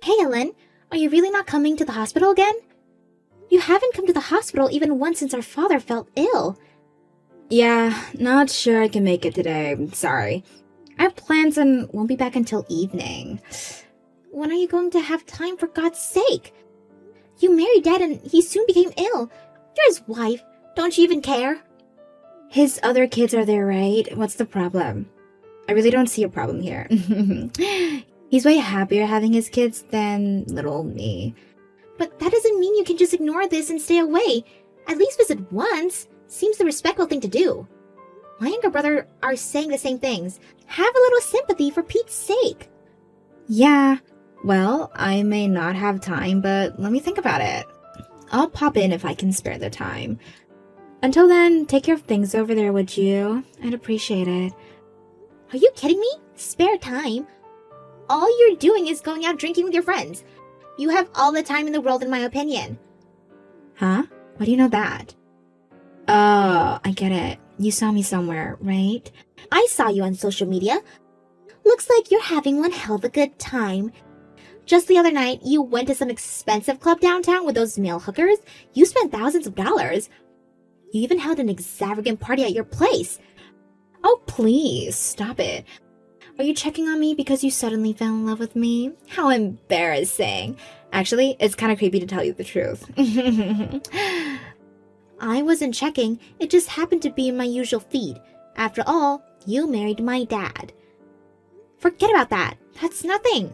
Hey Ellen, are you really not coming to the hospital again? You haven't come to the hospital even once since our father fell ill. Yeah, not sure I can make it today. Sorry. I have plans and won't be back until evening. When are you going to have time, for God's sake? You married Dad and he soon became ill. You're his wife. Don't you even care? His other kids are there, right? What's the problem? I really don't see a problem here. He's way happier having his kids than little old me. But that doesn't mean you can just ignore this and stay away. At least visit once. Seems the respectful thing to do. My younger brother are saying the same things. Have a little sympathy for Pete's sake. Yeah, well, I may not have time, but let me think about it. I'll pop in if I can spare the time. Until then, take care of things over there, would you? I'd appreciate it. Are you kidding me? Spare time? All you're doing is going out drinking with your friends. You have all the time in the world, in my opinion. Huh? Why do you know that? Oh, I get it. You saw me somewhere, right? I saw you on social media. Looks like you're having one hell of a good time. Just the other night, you went to some expensive club downtown with those male hookers. You spent thousands of dollars. You even held an extravagant party at your place. Oh, please, stop it. Are you checking on me because you suddenly fell in love with me? How embarrassing. Actually, it's kind of creepy to tell you the truth. I wasn't checking. It just happened to be in my usual feed. After all, you married my dad. Forget about that. That's nothing.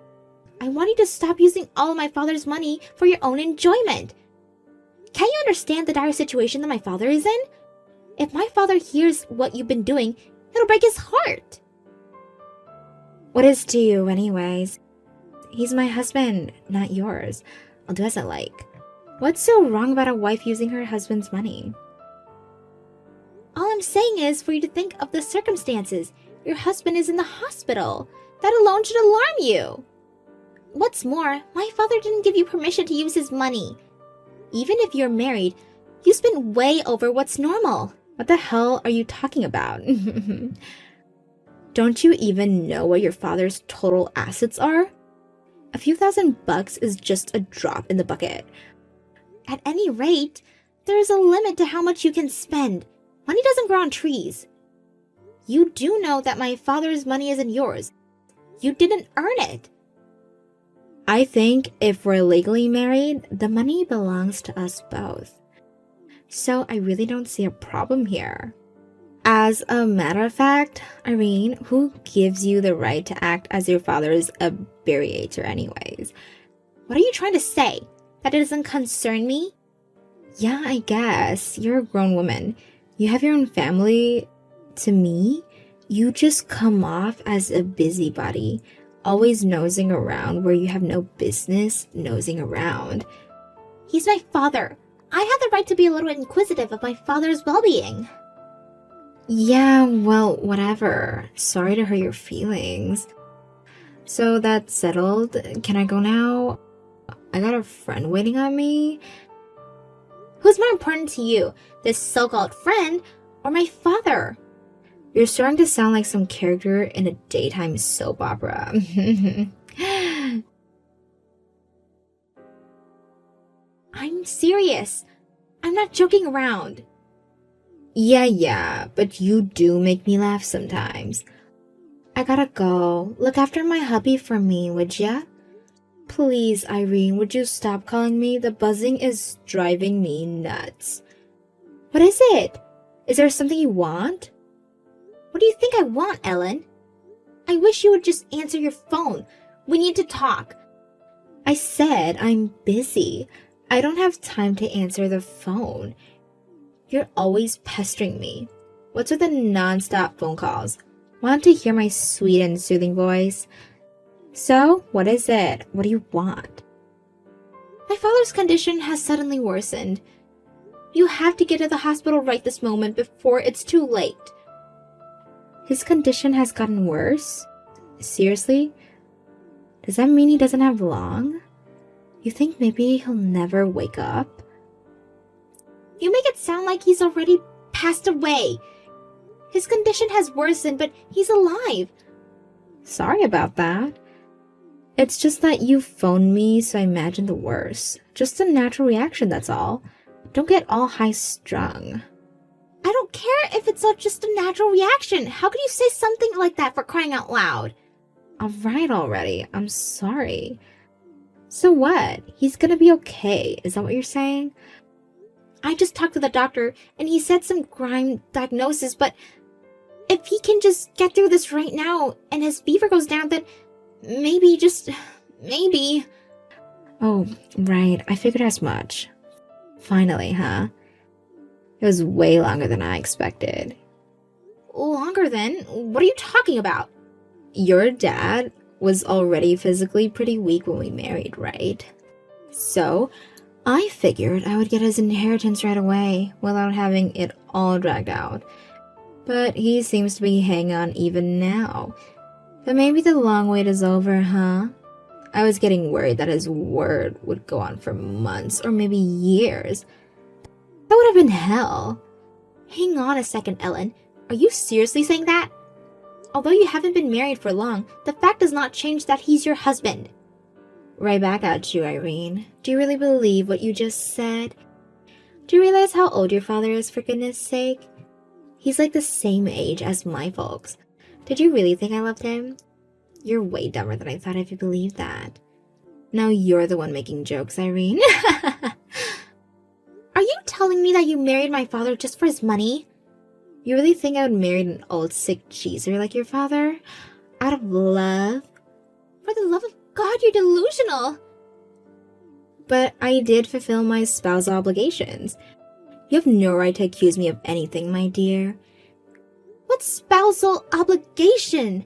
I want you to stop using all of my father's money for your own enjoyment. Can you understand the dire situation that my father is in? If my father hears what you've been doing, it'll break his heart. What is to you, anyways? He's my husband, not yours. I'll do as I like. What's so wrong about a wife using her husband's money? All I'm saying is for you to think of the circumstances. Your husband is in the hospital. That alone should alarm you. What's more, my father didn't give you permission to use his money. Even if you're married, you spend way over what's normal. What the hell are you talking about? Don't you even know what your father's total assets are? A few $1,000 is just a drop in the bucket. At any rate, there is a limit to how much you can spend. Money doesn't grow on trees. You do know that my father's money isn't yours. You didn't earn it. I think if we're legally married, the money belongs to us both. So I really don't see a problem here. As a matter of fact, Irene, who gives you the right to act as your father's abbreviator anyways? What are you trying to say? That it doesn't concern me? Yeah, I guess. You're a grown woman. You have your own family. To me, you just come off as a busybody, always nosing around where you have no business nosing around. He's my father. I have the right to be a little inquisitive of my father's well-being. Yeah, well, whatever. Sorry to hurt your feelings. So that's settled. Can I go now? I got a friend waiting on me. Who's more important to you, this so-called friend or my father? You're starting to sound like some character in a daytime soap opera. I'm serious. I'm not joking around. Yeah, but you do make me laugh sometimes. I gotta go. Look after my hubby for me, would ya? Please, Irene, would you stop calling me? The buzzing is driving me nuts. What is it? Is there something you want? What do you think I want, Ellen? I wish you would just answer your phone. We need to talk. I said I'm busy. I don't have time to answer the phone. You're always pestering me. What's with the non-stop phone calls? Want to hear my sweet and soothing voice? So, what is it? What do you want? My father's condition has suddenly worsened. You have to get to the hospital right this moment before it's too late. His condition has gotten worse? Seriously? Does that mean he doesn't have long? You think maybe he'll never wake up? You make it sound like he's already passed away. His condition has worsened, but he's alive. Sorry about that. It's just that you phoned me, so I imagined the worst. Just a natural reaction, that's all. Don't get all high-strung. I don't care if it's just a natural reaction. How could you say something like that, for crying out loud? Alright already, I'm sorry. So what? He's gonna be okay, is that what you're saying? I just talked to the doctor, and he said some Lyme diagnosis, but if he can just get through this right now, and his fever goes down, then maybe, just maybe. Oh, right, I figured as much. Finally, huh? It was way longer than I expected. Longer than? What are you talking about? Your dad was already physically pretty weak when we married, right? So, I figured I would get his inheritance right away without having it all dragged out. But he seems to be hanging on even now. But maybe the long wait is over, huh? I was getting worried that his word would go on for months or maybe years. That would have been hell. Hang on a second, Ellen. Are you seriously saying that? Although you haven't been married for long, the fact does not change that he's your husband. Right back at you, Irene. Do you really believe what you just said? Do you realize how old your father is, for goodness sake? He's like the same age as my folks. Did you really think I loved him? You're way dumber than I thought if you believed that. Now you're the one making jokes, Irene. Are you telling me that you married my father just for his money? You really think I would marry an old sick cheeser like your father? Out of love? For the love of God, you're delusional. But I did fulfill my spousal obligations. You have no right to accuse me of anything, my dear. What spousal obligation?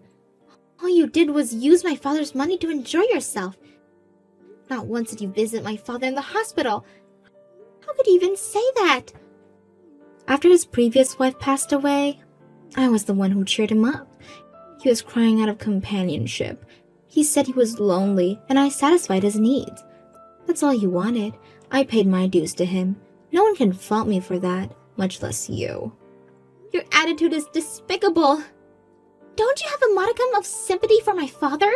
All you did was use my father's money to enjoy yourself. Not once did you visit my father in the hospital. How could you even say that? After his previous wife passed away, I was the one who cheered him up. He was crying out of companionship. He said he was lonely, and I satisfied his needs. That's all he wanted. I paid my dues to him. No one can fault me for that, much less you. Your attitude is despicable. Don't you have a modicum of sympathy for my father?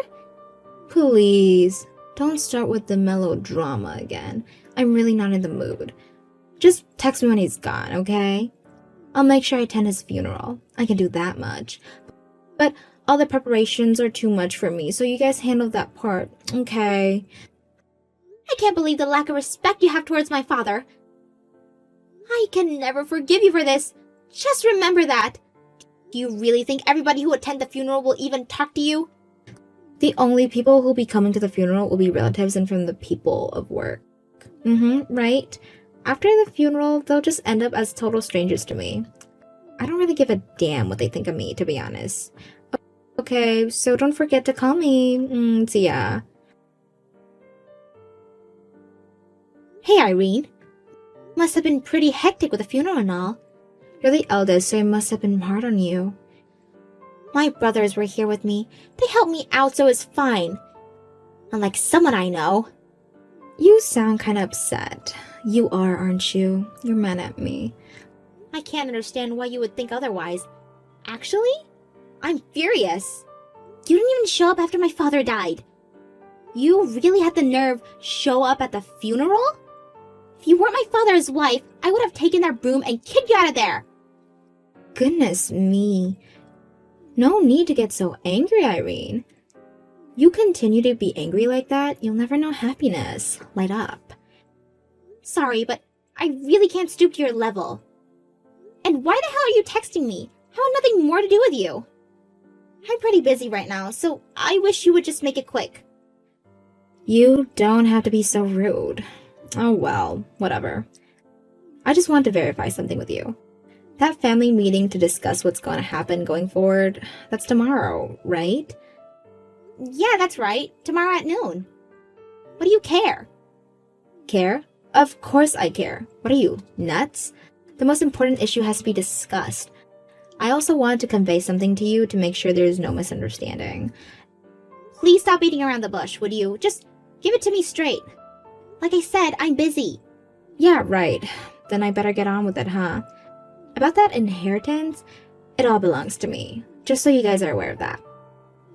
Please, don't start with the melodrama again. I'm really not in the mood. Just text me when he's gone, okay? I'll make sure I attend his funeral. I can do that much. But all the preparations are too much for me, so you guys handle that part, okay? I can't believe the lack of respect you have towards my father. I can never forgive you for this. Just remember that. Do you really think everybody who attend the funeral will even talk to you? The only people who'll be coming to the funeral will be relatives and from the people of work. Right? After the funeral, they'll just end up as total strangers to me. I don't really give a damn what they think of me, to be honest. Okay, so don't forget to call me. See ya. Hey, Irene. Must have been pretty hectic with the funeral and all. You're the eldest, so it must have been hard on you. My brothers were here with me. They helped me out, so it's fine. Unlike someone I know. You sound kind of upset. You are, aren't you? You're mad at me. I can't understand why you would think otherwise. Actually, I'm furious. You didn't even show up after my father died. You really had the nerve show up at the funeral? If you weren't my father's wife, I would have taken that broom and kicked you out of there. Goodness me. No need to get so angry, Irene. You continue to be angry like that, you'll never know happiness. Light up. Sorry, but I really can't stoop to your level. And why the hell are you texting me? I have nothing more to do with you. I'm pretty busy right now, so I wish you would just make it quick. You don't have to be so rude. Oh well, whatever. I just want to verify something with you. That family meeting to discuss what's going to happen going forward, that's tomorrow, right? Yeah, that's right. Tomorrow at noon. What do you care? Care? Of course I care. What are you, nuts? The most important issue has to be discussed. I also wanted to convey something to you to make sure there's no misunderstanding. Please stop beating around the bush, would you? Just give it to me straight. Like I said, I'm busy. Yeah, right. Then I better get on with it, huh? About that inheritance, it all belongs to me. Just so you guys are aware of that.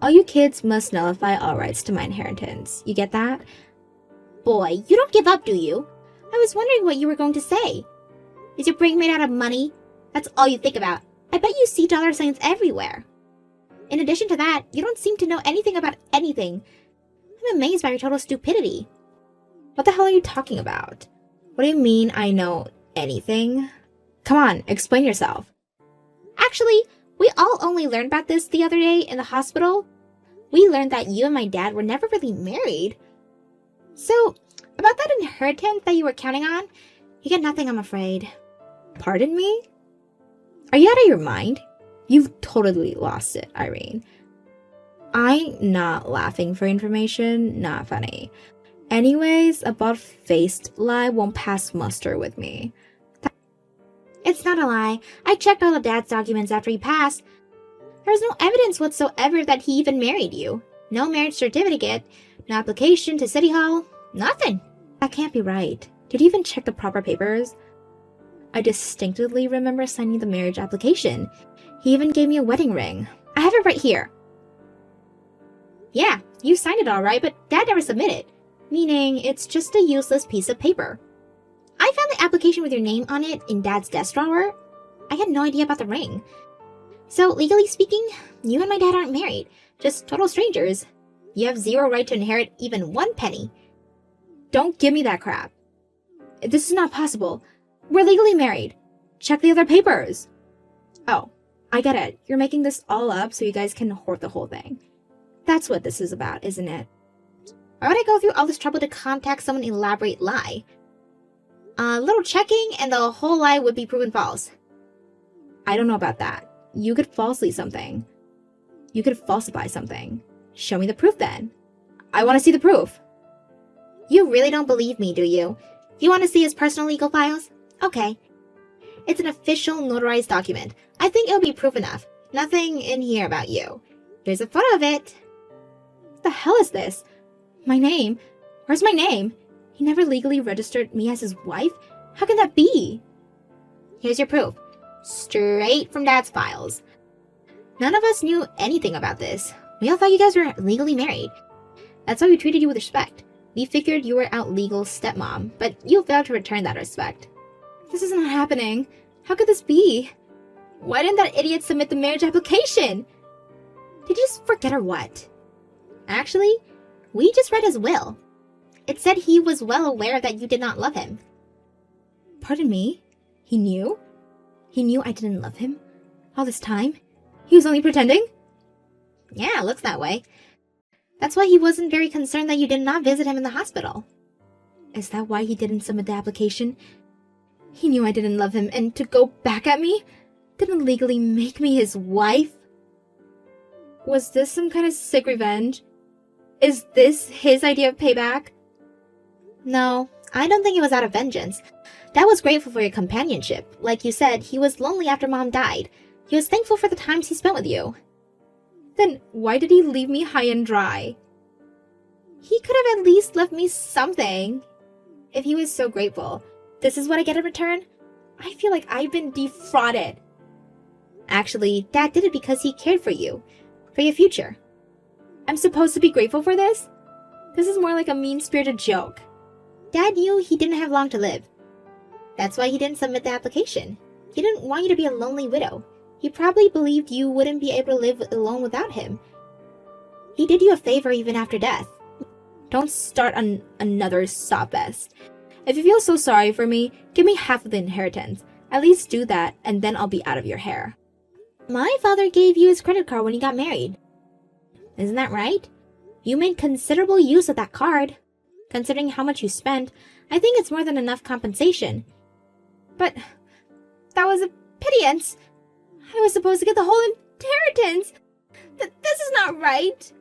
All you kids must nullify all rights to my inheritance. You get that? Boy, you don't give up, do you? I was wondering what you were going to say. Is your brain made out of money? That's all you think about. I bet you see dollar signs everywhere. In addition to that, you don't seem to know anything about anything. I'm amazed by your total stupidity. What the hell are you talking about? What do you mean I know anything? Come on, explain yourself. Actually, we all only learned about this the other day in the hospital. We learned that you and my dad were never really married. So, about that inheritance that you were counting on, you get nothing, I'm afraid. Pardon me? Are you out of your mind? You've totally lost it, Irene. I'm not laughing for information, not funny. Anyways, a butt-faced lie won't pass muster with me. It's not a lie. I checked all of Dad's documents after he passed. There's no evidence whatsoever that he even married you. No marriage certificate, no application to City Hall, nothing. That can't be right. Did you even check the proper papers? I distinctly remember signing the marriage application. He even gave me a wedding ring. I have it right here. Yeah, you signed it all right, but Dad never submitted. Meaning, it's just a useless piece of paper. I found the application with your name on it in Dad's desk drawer. I had no idea about the ring. So, legally speaking, you and my dad aren't married, just total strangers. You have zero right to inherit even one penny. Don't give me that crap. This is not possible. We're legally married. Check the other papers. Oh, I get it. You're making this all up so you guys can hoard the whole thing. That's what this is about, isn't it? Why would I go through all this trouble to contact someone elaborate lie? A little checking and the whole lie would be proven false. I don't know about that. You could falsely something. You could falsify something. Show me the proof then. I want to see the proof. You really don't believe me, do you? You want to see his personal legal files? Okay. It's an official notarized document. I think it'll be proof enough. Nothing in here about you. Here's a photo of it. What the hell is this? My name? Where's my name? He never legally registered me as his wife? How can that be? Here's your proof. Straight from Dad's files. None of us knew anything about this. We all thought you guys were legally married. That's why we treated you with respect. We figured you were our legal stepmom, but you failed to return that respect. This is not happening. How could this be? Why didn't that idiot submit the marriage application? Did you just forget or what? Actually, we just read his will. It said he was well aware that you did not love him. Pardon me? He knew? He knew I didn't love him? All this time? He was only pretending? Yeah, looks that way. That's why he wasn't very concerned that you did not visit him in the hospital. Is that why he didn't submit the application? He knew I didn't love him, and to go back at me? Didn't legally make me his wife? Was this some kind of sick revenge? Is this his idea of payback? No, I don't think it was out of vengeance. Dad was grateful for your companionship. Like you said, he was lonely after Mom died. He was thankful for the times he spent with you. Then why did he leave me high and dry? He could have at least left me something. If he was so grateful, this is what I get in return? I feel like I've been defrauded. Actually, Dad did it because he cared for you. For your future. I'm supposed to be grateful for this? This is more like a mean-spirited joke. Dad knew he didn't have long to live. That's why he didn't submit the application. He didn't want you to be a lonely widow. He probably believed you wouldn't be able to live alone without him. He did you a favor even after death. Don't start on another sob fest. If you feel so sorry for me, give me half of the inheritance. At least do that, and then I'll be out of your hair. My father gave you his credit card when he got married. Isn't that right? You made considerable use of that card. Considering how much you spent, I think it's more than enough compensation. But that was a pittance. I was supposed to get the whole inheritance. This is not right.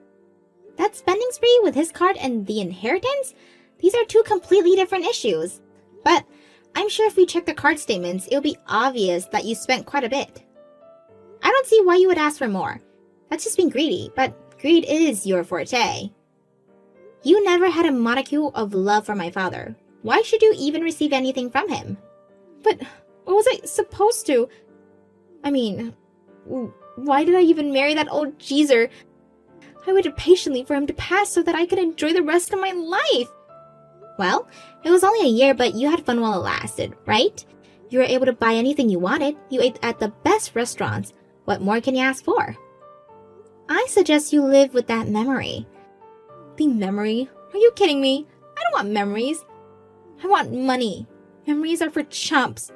That spending spree with his card and the inheritance? These are two completely different issues. But I'm sure if we check the card statements, it'll be obvious that you spent quite a bit. I don't see why you would ask for more. That's just being greedy, but greed is your forte. You never had a modicum of love for my father. Why should you even receive anything from him? But what was I supposed to? I mean, why did I even marry that old geezer? I waited patiently for him to pass so that I could enjoy the rest of my life. Well, it was only a year, but you had fun while it lasted, right? You were able to buy anything you wanted. You ate at the best restaurants. What more can you ask for? I suggest you live with that memory. The memory? Are you kidding me? I don't want memories. I want money. Memories are for chumps.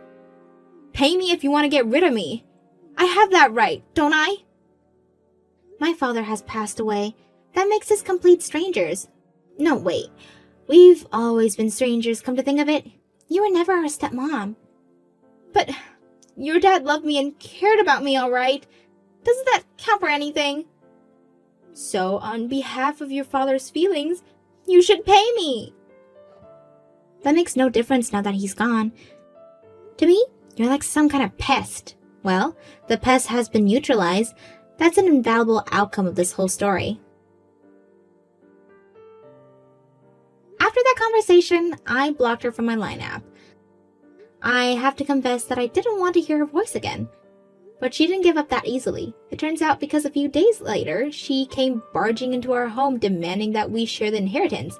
Pay me if you want to get rid of me. I have that right, don't I? My father has passed away. That makes us complete strangers. No, wait. We've always been strangers, come to think of it. You were never our stepmom. But your dad loved me and cared about me, all right? Doesn't that count for anything? So, on behalf of your father's feelings, you should pay me. That makes no difference now that he's gone. To me, you're like some kind of pest. Well, the pest has been neutralized. That's an invaluable outcome of this whole story. After that conversation, I blocked her from my Line app. I have to confess that I didn't want to hear her voice again. But she didn't give up that easily. It turns out because a few days later, she came barging into our home demanding that we share the inheritance.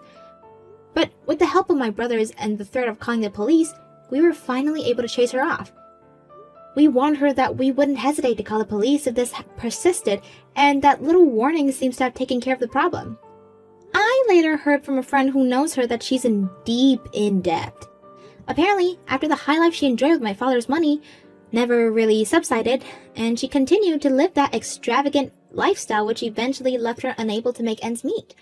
But with the help of my brothers and the threat of calling the police, we were finally able to chase her off. We warned her that we wouldn't hesitate to call the police if this persisted, and that little warning seems to have taken care of the problem. I later heard from a friend who knows her that she's in deep in debt. Apparently, after the high life she enjoyed with my father's money never really subsided, and she continued to live that extravagant lifestyle which eventually left her unable to make ends meet.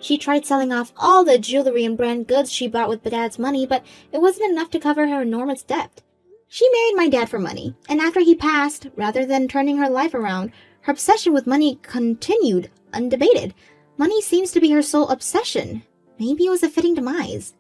She tried selling off all the jewelry and brand goods she bought with Dad's money, but it wasn't enough to cover her enormous debt. She married my dad for money, and after he passed, rather than turning her life around, her obsession with money continued undebated. Money seems to be her sole obsession. Maybe it was a fitting demise.